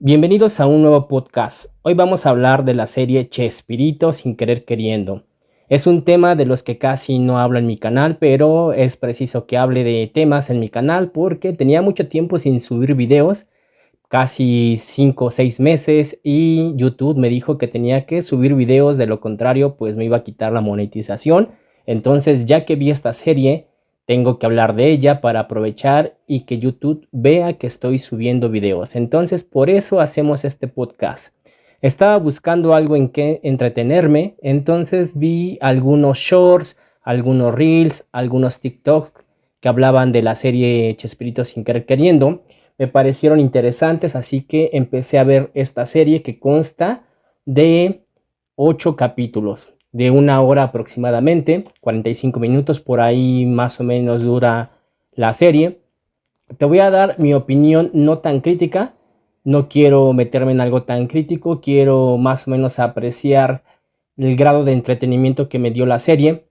Bienvenidos a un nuevo podcast. Hoy vamos a hablar de la serie Chespirito sin querer queriendo. Es un tema de los que casi no hablo en mi canal, pero es preciso que hable de temas en mi canal porque tenía mucho tiempo sin subir videos, casi 5 o 6 meses, y YouTube me dijo que tenía que subir videos, de lo contrario pues me iba a quitar la monetización. Entonces, ya que vi esta serie, tengo que hablar de ella para aprovechar y que YouTube vea que estoy subiendo videos. Entonces, por eso hacemos este podcast. Estaba buscando algo en que entretenerme, entonces vi algunos shorts, algunos reels, algunos TikTok que hablaban de la serie Chespirito sin querer queriendo. Me parecieron interesantes, así que empecé a ver esta serie que consta de 8 capítulos de 1 hora aproximadamente, 45 minutos, por ahí más o menos dura la serie. Te voy a dar mi opinión no tan crítica, no quiero meterme en algo tan crítico, quiero más o menos apreciar el grado de entretenimiento que me dio la serie.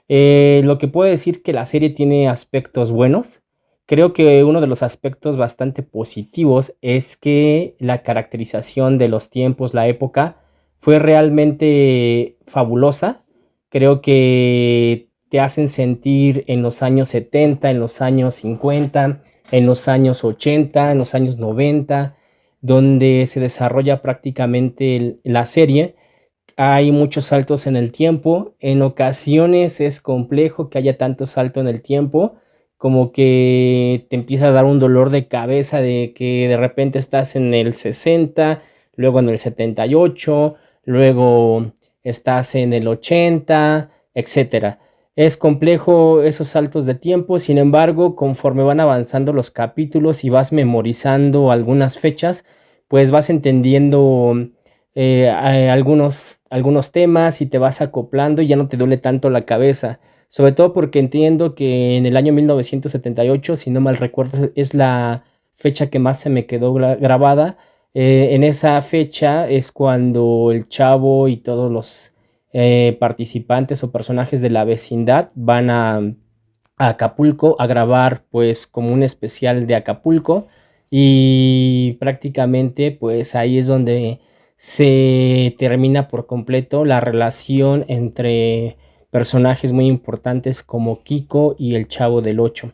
Lo que puedo decir que la serie tiene aspectos buenos. Creo que uno de los aspectos bastante positivos es que la caracterización de los tiempos, la época, fue realmente fabulosa. Creo que te hacen sentir en los años 70, en los años 50, en los años 80, en los años 90, donde se desarrolla prácticamente la serie. Hay muchos saltos en el tiempo. En ocasiones es complejo que haya tanto salto en el tiempo, como que te empieza a dar un dolor de cabeza de que de repente estás en el 60, luego en el 78, luego estás en el 80, etcétera. Es complejo esos saltos de tiempo. Sin embargo, conforme van avanzando los capítulos y vas memorizando algunas fechas, pues vas entendiendo algunos temas y te vas acoplando y ya no te duele tanto la cabeza. Sobre todo porque entiendo que en el año 1978, si no mal recuerdo, es la fecha que más se me quedó grabada. En esa fecha es cuando el Chavo y todos los participantes o personajes de la vecindad van a Acapulco a grabar pues como un especial de Acapulco, y prácticamente pues ahí es donde se termina por completo la relación entre personajes muy importantes como Kiko y el Chavo del Ocho.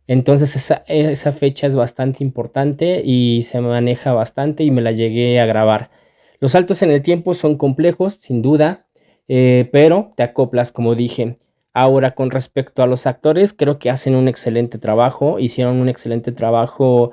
Entonces esa fecha es bastante importante y se maneja bastante y me la llegué a grabar. Los saltos en el tiempo son complejos, sin duda, pero te acoplas, como dije. Ahora, con respecto a los actores, creo que hacen un excelente trabajo, hicieron un excelente trabajo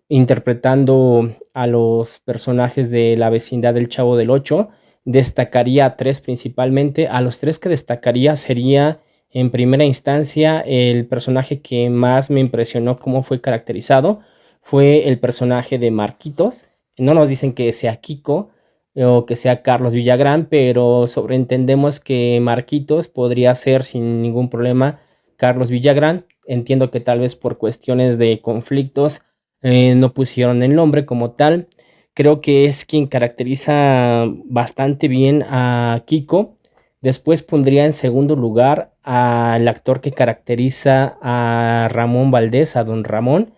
interpretando a los personajes de la vecindad del Chavo del Ocho. Destacaría a tres principalmente. A los tres que destacaría sería, en primera instancia, el personaje que más me impresionó cómo fue caracterizado. Fue el personaje de Marquitos. No nos dicen que sea Kiko o que sea Carlos Villagrán, pero sobreentendemos que Marquitos podría ser sin ningún problema Carlos Villagrán. Entiendo que tal vez por cuestiones de conflictos no pusieron el nombre como tal. Creo que es quien caracteriza bastante bien a Kiko. Después pondría en segundo lugar al actor que caracteriza a Ramón Valdés, a Don Ramón.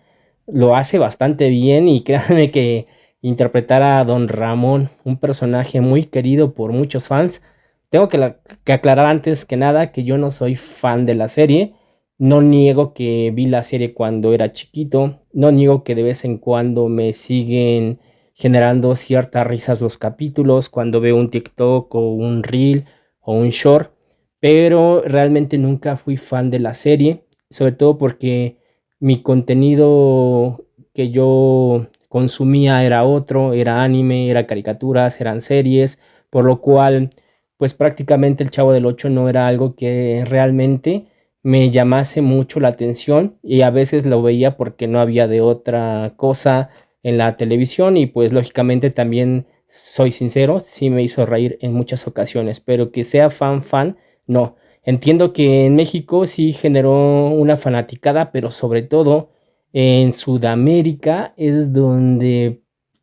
Lo hace bastante bien y créanme que interpretar a Don Ramón, un personaje muy querido por muchos fans. Tengo que aclarar antes que nada que yo no soy fan de la serie. No niego que vi la serie cuando era chiquito, no niego que de vez en cuando me siguen generando ciertas risas los capítulos cuando veo un TikTok o un reel o un short, pero realmente nunca fui fan de la serie, sobre todo porque mi contenido que yo consumía era otro, era anime, era caricaturas, eran series, por lo cual pues prácticamente el Chavo del Ocho no era algo que realmente me llamase mucho la atención, y a veces lo veía porque no había de otra cosa en la televisión, y pues lógicamente también soy sincero, sí me hizo reír en muchas ocasiones, pero que sea fan, no. Entiendo que en México sí generó una fanaticada, pero sobre todo en Sudamérica es donde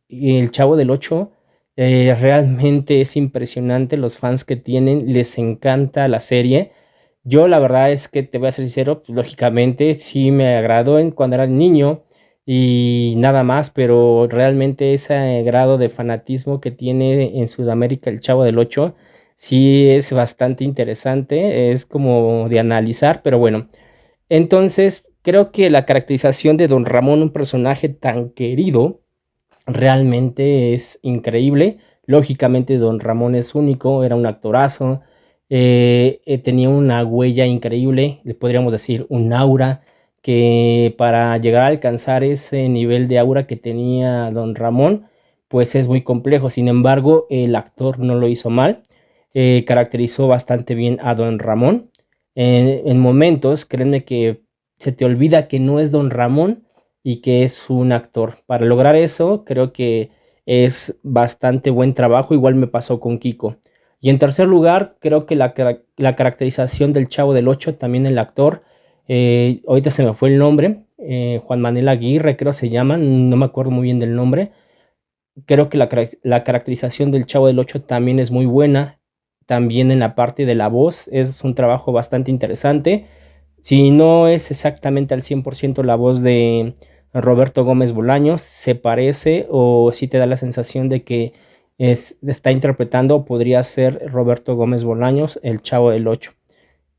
el Chavo del Ocho realmente es impresionante los fans que tienen, les encanta la serie. Yo la verdad es que te voy a ser sincero, pues, lógicamente sí me agradó cuando era niño, y nada más, pero realmente ese grado de fanatismo que tiene en Sudamérica el Chavo del Ocho sí es bastante interesante, es como de analizar, pero bueno. Entonces, creo que la caracterización de Don Ramón, un personaje tan querido, realmente es increíble. Lógicamente, Don Ramón es único, era un actorazo, tenía una huella increíble, le podríamos decir un aura, que para llegar a alcanzar ese nivel de aura que tenía Don Ramón, pues es muy complejo. Sin embargo, el actor no lo hizo mal, caracterizó bastante bien a Don Ramón. En momentos, créanme que se te olvida que no es Don Ramón y que es un actor. Para lograr eso, creo que es bastante buen trabajo. Igual me pasó con Kiko. Y en tercer lugar, creo que la caracterización del Chavo del Ocho, también el actor, ahorita se me fue el nombre, Juan Manuel Aguirre creo se llama, no me acuerdo muy bien del nombre. Creo que la caracterización del Chavo del Ocho también es muy buena. También en la parte de la voz es un trabajo bastante interesante. Si no es exactamente al 100% la voz de Roberto Gómez Bolaños, se parece o si te da la sensación de que está interpretando o podría ser Roberto Gómez Bolaños, el Chavo del Ocho.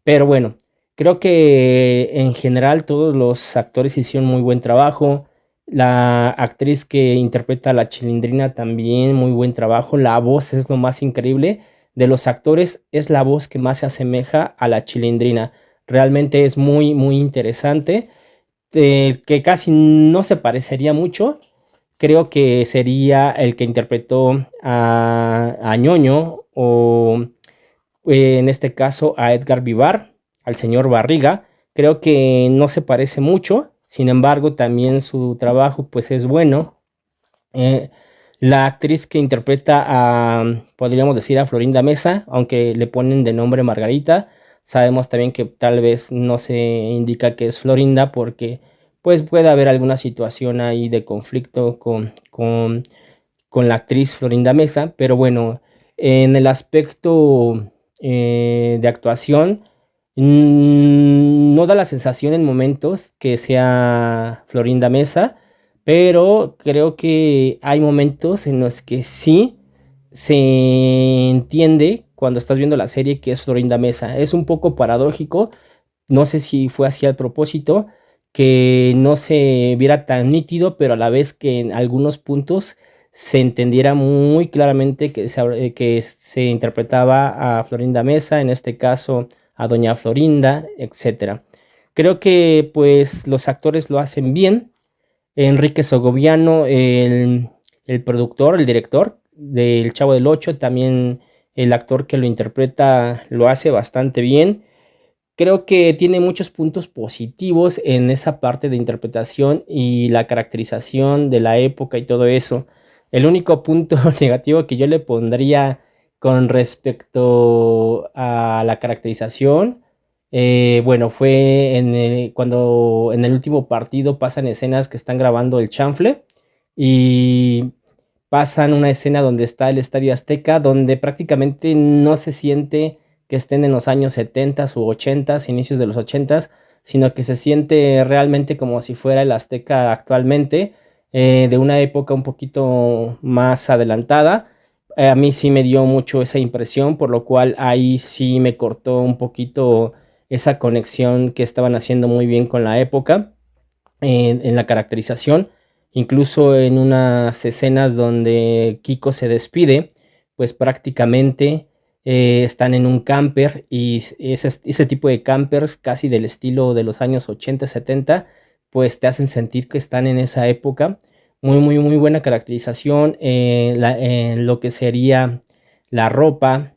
Pero bueno, creo que en general todos los actores hicieron muy buen trabajo. La actriz que interpreta a la Chilindrina también, muy buen trabajo. La voz es lo más increíble. De los actores es la voz que más se asemeja a la Chilindrina. Realmente es muy, muy interesante. Que casi no se parecería mucho. Creo que sería el que interpretó a Ñoño o en este caso a Edgar Vivar, al señor Barriga. Creo que no se parece mucho, sin embargo también su trabajo pues es bueno. Eh, la actriz que interpreta podríamos decir a Florinda Mesa, aunque le ponen de nombre Margarita, sabemos también que tal vez no se indica que es Florinda porque pues puede haber alguna situación ahí de conflicto con la actriz Florinda Mesa, pero bueno, en el aspecto de actuación, no da la sensación en momentos que sea Florinda Mesa, pero creo que hay momentos en los que sí se entiende cuando estás viendo la serie que es Florinda Mesa. Es un poco paradójico, no sé si fue así al propósito, que no se viera tan nítido, pero a la vez que en algunos puntos se entendiera muy claramente que se interpretaba a Florinda Mesa, en este caso a Doña Florinda, etcétera. Creo que pues los actores lo hacen bien. Enrique Segoviano, el productor, el director del Chavo del Ocho, también el actor que lo interpreta lo hace bastante bien. Creo que tiene muchos puntos positivos en esa parte de interpretación y la caracterización de la época y todo eso. El único punto negativo que yo le pondría con respecto a la caracterización, bueno, fue cuando en el último partido pasan escenas que están grabando el chanfle y pasan una escena donde está el Estadio Azteca, donde prácticamente no se siente que estén en los años 70 u 80, inicios de los 80, sino que se siente realmente como si fuera el Azteca actualmente, de una época un poquito más adelantada. A mí sí me dio mucho esa impresión, por lo cual ahí sí me cortó un poquito esa conexión que estaban haciendo muy bien con la época en la caracterización. Incluso en unas escenas donde Kiko se despide, pues prácticamente están en un camper y ese tipo de campers casi del estilo de los años 80, 70, pues te hacen sentir que están en esa época. Muy, muy, muy buena caracterización en lo que sería la ropa.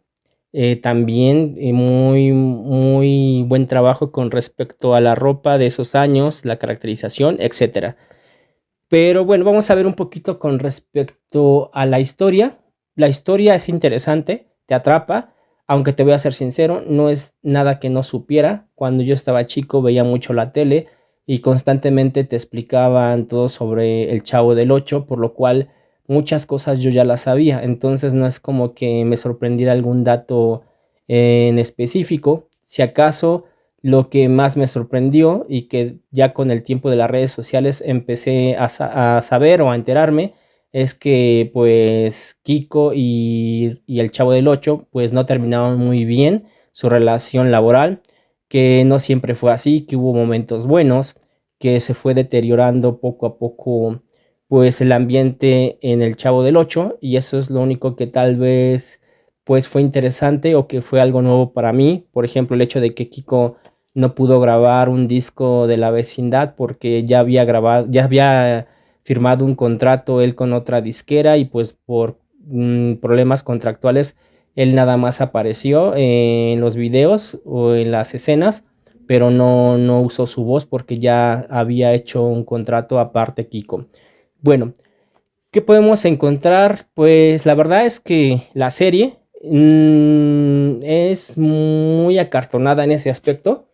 También muy, muy buen trabajo con respecto a la ropa de esos años, la caracterización, etcétera. Pero bueno, vamos a ver un poquito con respecto a la historia. La historia es interesante, te atrapa, aunque te voy a ser sincero, no es nada que no supiera. Cuando yo estaba chico veía mucho la tele y constantemente te explicaban todo sobre el Chavo del Ocho, por lo cual muchas cosas yo ya las sabía. Entonces no es como que me sorprendiera algún dato en específico. Si acaso lo que más me sorprendió y que ya con el tiempo de las redes sociales empecé a saber o a enterarme es que pues Kiko y el Chavo del Ocho pues no terminaron muy bien su relación laboral, que no siempre fue así, que hubo momentos buenos, que se fue deteriorando poco a poco pues el ambiente en el Chavo del Ocho, y eso es lo único que tal vez pues fue interesante o que fue algo nuevo para mí. Por ejemplo, el hecho de que Kiko no pudo grabar un disco de La Vecindad porque ya había firmado un contrato él con otra disquera, y pues por problemas contractuales él nada más apareció en los videos o en las escenas, pero no usó su voz porque ya había hecho un contrato aparte Kiko. Bueno, ¿qué podemos encontrar? Pues la verdad es que la serie es muy acartonada en ese aspecto,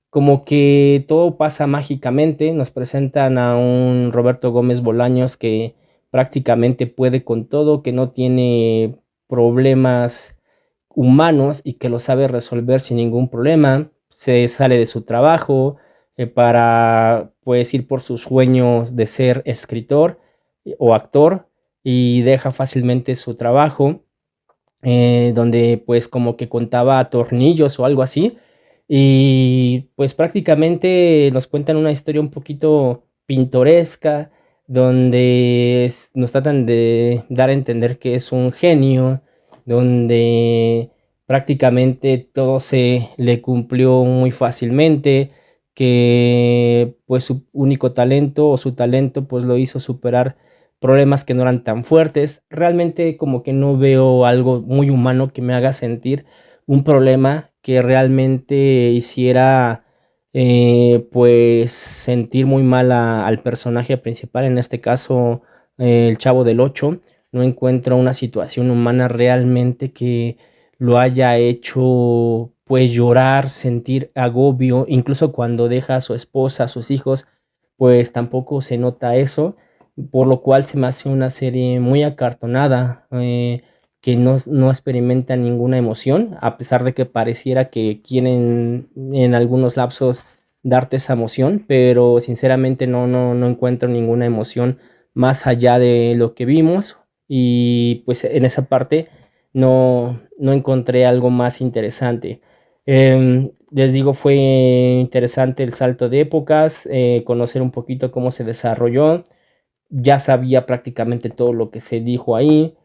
como que todo pasa mágicamente. Nos presentan a un Roberto Gómez Bolaños que prácticamente puede con todo, que no tiene problemas humanos y que lo sabe resolver sin ningún problema. Se sale de su trabajo para pues ir por sus sueños de ser escritor o actor, y deja fácilmente su trabajo, donde pues como que contaba tornillos o algo así, y pues prácticamente nos cuentan una historia un poquito pintoresca, donde nos tratan de dar a entender que es un genio, donde prácticamente todo se le cumplió muy fácilmente, que pues su único talento o su talento pues lo hizo superar problemas que no eran tan fuertes. Realmente como que no veo algo muy humano que me haga sentir un problema que realmente hiciera pues sentir muy mal al personaje principal, en este caso el Chavo del Ocho. No encuentro una situación humana realmente que lo haya hecho pues llorar, sentir agobio, incluso cuando deja a su esposa, a sus hijos, pues tampoco se nota eso, por lo cual se me hace una serie muy acartonada, que no experimenta ninguna emoción, a pesar de que pareciera que quieren en algunos lapsos darte esa emoción, pero sinceramente no encuentro ninguna emoción más allá de lo que vimos, y pues en esa parte no encontré algo más interesante. Les digo, fue interesante el salto de épocas, conocer un poquito cómo se desarrolló. Ya sabía prácticamente todo lo que se dijo ahí,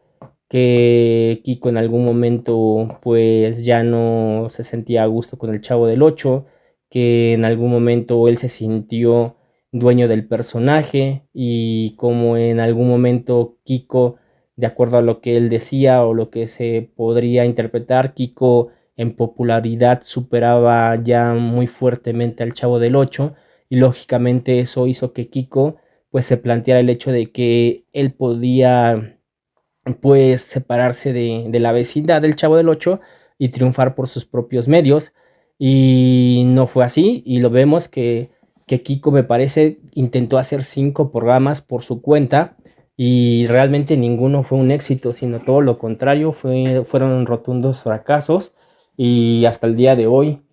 que Kiko en algún momento pues ya no se sentía a gusto con el Chavo del Ocho, que en algún momento él se sintió dueño del personaje, y como en algún momento Kiko, de acuerdo a lo que él decía o lo que se podría interpretar, Kiko en popularidad superaba ya muy fuertemente al Chavo del Ocho, y lógicamente eso hizo que Kiko pues se planteara el hecho de que él podía pues separarse de la vecindad del Chavo del Ocho y triunfar por sus propios medios. Y no fue así, y lo vemos que Kiko, me parece, intentó hacer 5 programas por su cuenta, y realmente ninguno fue un éxito, sino todo lo contrario, fueron rotundos fracasos. Y hasta el día de hoy,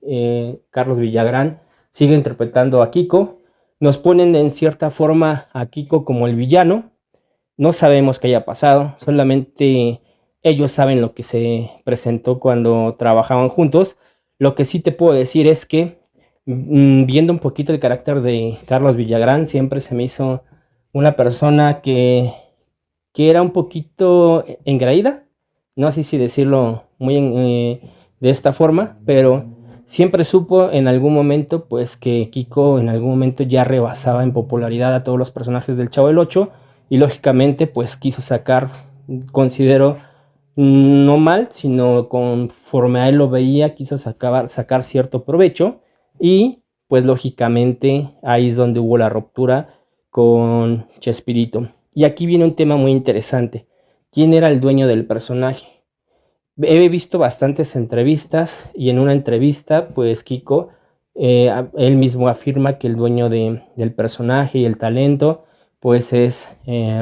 Carlos Villagrán sigue interpretando a Kiko. Nos ponen en cierta forma a Kiko como el villano. No sabemos qué haya pasado, solamente ellos saben lo que se presentó cuando trabajaban juntos. Lo que sí te puedo decir es que viendo un poquito el carácter de Carlos Villagrán, siempre se me hizo una persona que era un poquito engreída, no sé si decirlo de esta forma, pero siempre supo en algún momento pues que Kiko en algún momento ya rebasaba en popularidad a todos los personajes del Chavo del Ocho, y lógicamente pues quiso sacar, considero, no mal, sino conforme a él lo veía, quiso sacar cierto provecho, y pues lógicamente ahí es donde hubo la ruptura con Chespirito. Y aquí viene un tema muy interesante. ¿Quién era el dueño del personaje? He visto bastantes entrevistas, y en una entrevista pues Kiko, él mismo afirma que el dueño del personaje y el talento pues es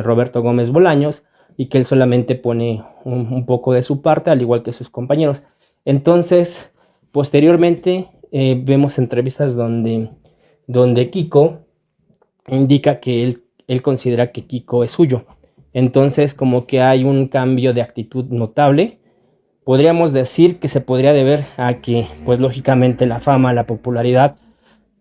Roberto Gómez Bolaños, y que él solamente pone un poco de su parte al igual que sus compañeros. Entonces posteriormente vemos entrevistas donde Kiko indica que él considera que Kiko es suyo. Entonces, como que hay un cambio de actitud notable. Podríamos decir que se podría deber a que, pues lógicamente, la fama, la popularidad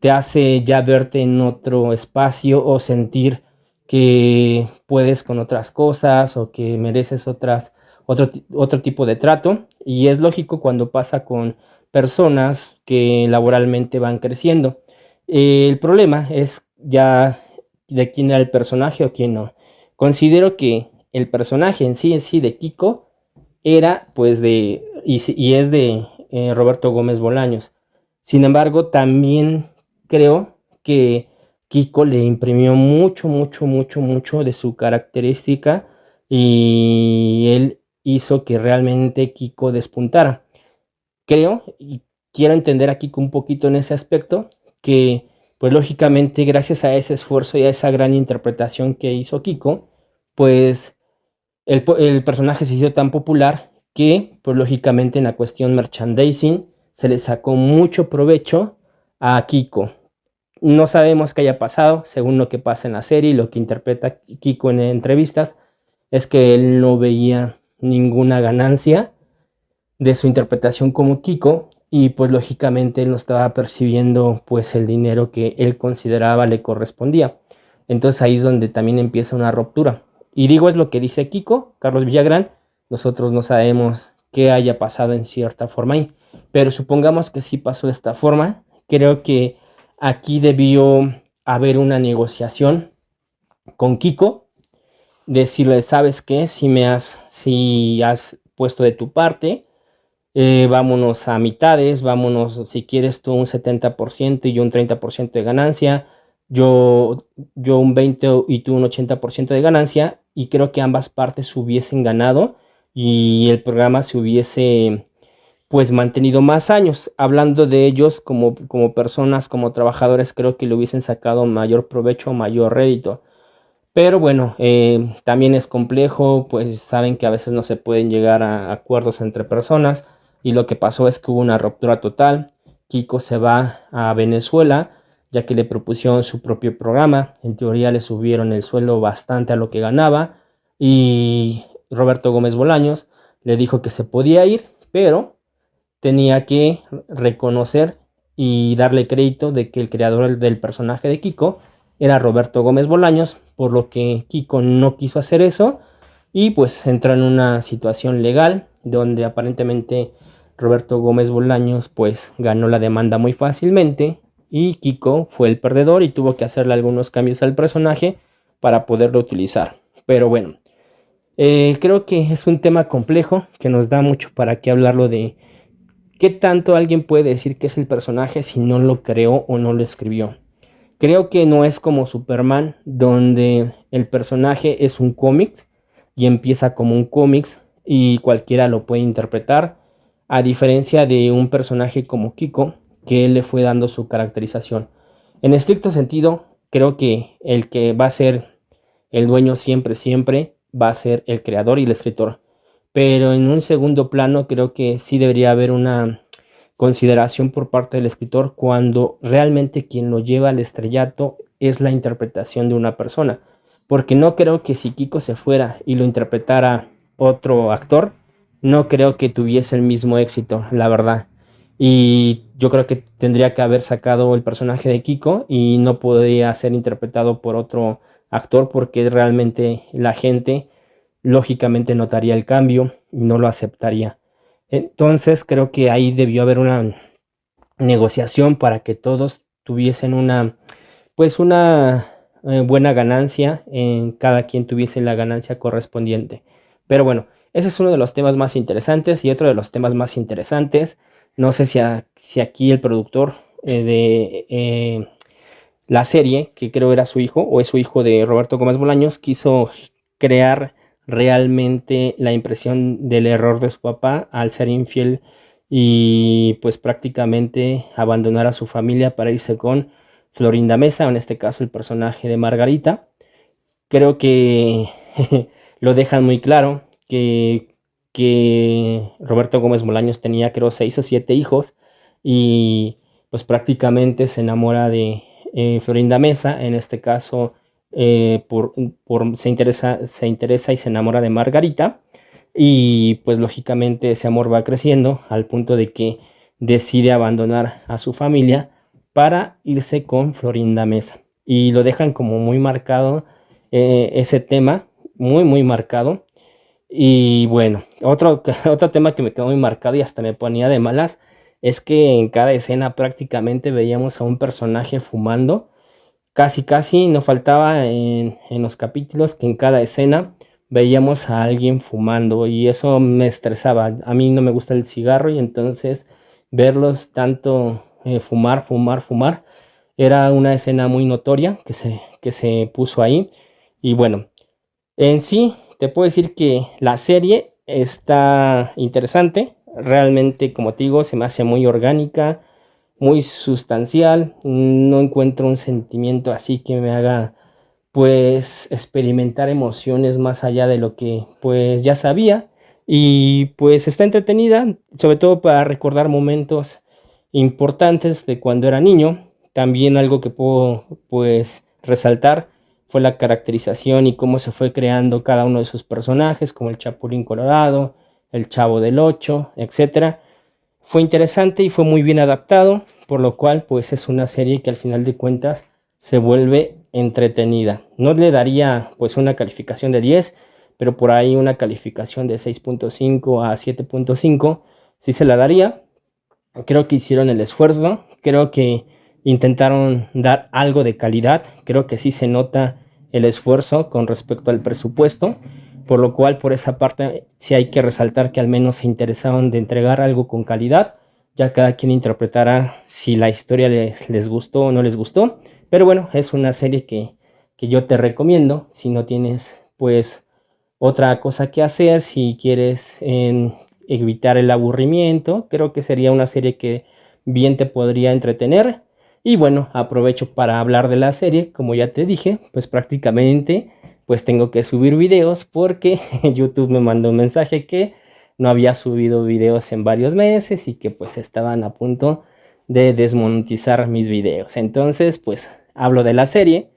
te hace ya verte en otro espacio o sentir que puedes con otras cosas o que mereces otro tipo de trato. Y es lógico cuando pasa con personas que laboralmente van creciendo. El problema es ya de quién era el personaje o quién no. Considero que el personaje en sí de Kiko era pues y es de Roberto Gómez Bolaños. Sin embargo, también creo que Kiko le imprimió mucho de su característica y él hizo que realmente Kiko despuntara. Creo y quiero entender a Kiko un poquito en ese aspecto, que pues lógicamente gracias a ese esfuerzo y a esa gran interpretación que hizo Kiko, pues el personaje se hizo tan popular que pues lógicamente en la cuestión merchandising se le sacó mucho provecho a Kiko. No sabemos qué haya pasado, según lo que pasa en la serie y lo que interpreta Kiko en entrevistas, es que él no veía ninguna ganancia de su interpretación como Kiko y pues lógicamente él no estaba percibiendo pues el dinero que él consideraba le correspondía. Entonces ahí es donde también empieza una ruptura. Y digo, es lo que dice Kiko, Carlos Villagrán, nosotros no sabemos qué haya pasado en cierta forma ahí, pero supongamos que sí pasó de esta forma. Creo que aquí debió haber una negociación con Kiko, decirle, ¿sabes qué? Si has puesto de tu parte, vámonos a mitades, vámonos, si quieres tú un 70% y yo un 30% de ganancia, yo un 20% y tú un 80% de ganancia, y creo que ambas partes hubiesen ganado y el programa se hubiese pues mantenido más años. Hablando de ellos como personas, como trabajadores, creo que le hubiesen sacado mayor provecho, mayor rédito. Pero bueno, también es complejo, pues saben que a veces no se pueden llegar a acuerdos entre personas y lo que pasó es que hubo una ruptura total. Kiko se va a Venezuela ya que le propusieron su propio programa. En teoría le subieron el sueldo bastante a lo que ganaba y Roberto Gómez Bolaños le dijo que se podía ir, pero tenía que reconocer y darle crédito de que el creador del personaje de Kiko era Roberto Gómez Bolaños, por lo que Kiko no quiso hacer eso y pues entró en una situación legal donde aparentemente Roberto Gómez Bolaños pues ganó la demanda muy fácilmente y Kiko fue el perdedor y tuvo que hacerle algunos cambios al personaje para poderlo utilizar. Pero bueno, creo que es un tema complejo que nos da mucho para qué hablarlo de qué tanto alguien puede decir que es el personaje si no lo creó o no lo escribió. Creo que no es como Superman, donde el personaje es un cómic y empieza como un cómic y cualquiera lo puede interpretar, a diferencia de un personaje como Kiko, que él le fue dando su caracterización. En estricto sentido, creo que el que va a ser el dueño siempre va a ser el creador y el escritor. Pero en un segundo plano creo que sí debería haber una consideración por parte del escritor cuando realmente quien lo lleva al estrellato es la interpretación de una persona. Porque no creo que si Kiko se fuera y lo interpretara otro actor, no creo que tuviese el mismo éxito, la verdad. Y yo creo que tendría que haber sacado el personaje de Kiko y no podría ser interpretado por otro actor porque realmente la gente lógicamente notaría el cambio y no lo aceptaría. Entonces creo que ahí debió haber una negociación para que todos tuviesen una buena ganancia, en cada quien tuviese la ganancia correspondiente. Pero bueno, ese es uno de los temas más interesantes y otro de los temas más interesantes. No sé si aquí el productor de la serie, que creo era su hijo o es su hijo de Roberto Gómez Bolaños, quiso crear realmente la impresión del error de su papá al ser infiel y pues prácticamente abandonar a su familia para irse con Florinda Mesa, en este caso el personaje de Margarita. Creo que lo dejan muy claro que Roberto Gómez Bolaños tenía creo 6 o 7 hijos y pues prácticamente se enamora de Florinda Mesa, en este caso se interesa y se enamora de Margarita, y pues lógicamente ese amor va creciendo al punto de que decide abandonar a su familia para irse con Florinda Mesa, y lo dejan como muy marcado ese tema, muy muy marcado. Y bueno, otro tema que me quedó muy marcado y hasta me ponía de malas es que en cada escena prácticamente veíamos a un personaje fumando. Casi, casi no faltaba en los capítulos que en cada escena veíamos a alguien fumando, y eso me estresaba. A mí no me gusta el cigarro, y entonces verlos tanto fumar, fumar, fumar, era una escena muy notoria que se puso ahí. Y bueno, en sí, te puedo decir que la serie está interesante. Realmente, como te digo, se me hace muy orgánica, muy sustancial. No encuentro un sentimiento así que me haga, pues, experimentar emociones más allá de lo que, pues, ya sabía. Y pues está entretenida, sobre todo para recordar momentos importantes de cuando era niño. También algo que puedo, pues, resaltar fue la caracterización y cómo se fue creando cada uno de sus personajes, como el Chapulín Colorado, el Chavo del Ocho, etcétera. Fue interesante y fue muy bien adaptado, por lo cual pues es una serie que al final de cuentas se vuelve entretenida. No le daría pues una calificación de 10, pero por ahí una calificación de 6.5 a 7.5 sí se la daría. Creo que hicieron el esfuerzo, creo que intentaron dar algo de calidad, creo que sí se nota el esfuerzo con respecto al presupuesto, por lo cual por esa parte sí hay que resaltar que al menos se interesaron de entregar algo con calidad. Ya cada quien interpretará si la historia les gustó o no les gustó, pero bueno, es una serie que yo te recomiendo si no tienes pues otra cosa que hacer, si quieres evitar el aburrimiento. Creo que sería una serie que bien te podría entretener. Y bueno, aprovecho para hablar de la serie. Como ya te dije, pues prácticamente pues tengo que subir videos porque YouTube me mandó un mensaje que no había subido videos en varios meses y que pues estaban a punto de desmonetizar mis videos. Entonces pues hablo de la serie.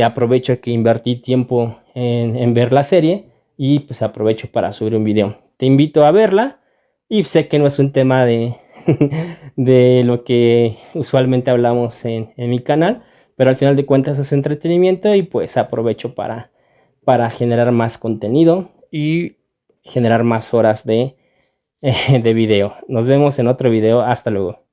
Aprovecho que invertí tiempo en ver la serie, y pues aprovecho para subir un video. Te invito a verla, y sé que no es un tema de lo que usualmente hablamos en mi canal, pero al final de cuentas es entretenimiento, y pues aprovecho para generar más contenido y generar más horas de video. Nos vemos en otro video. Hasta luego.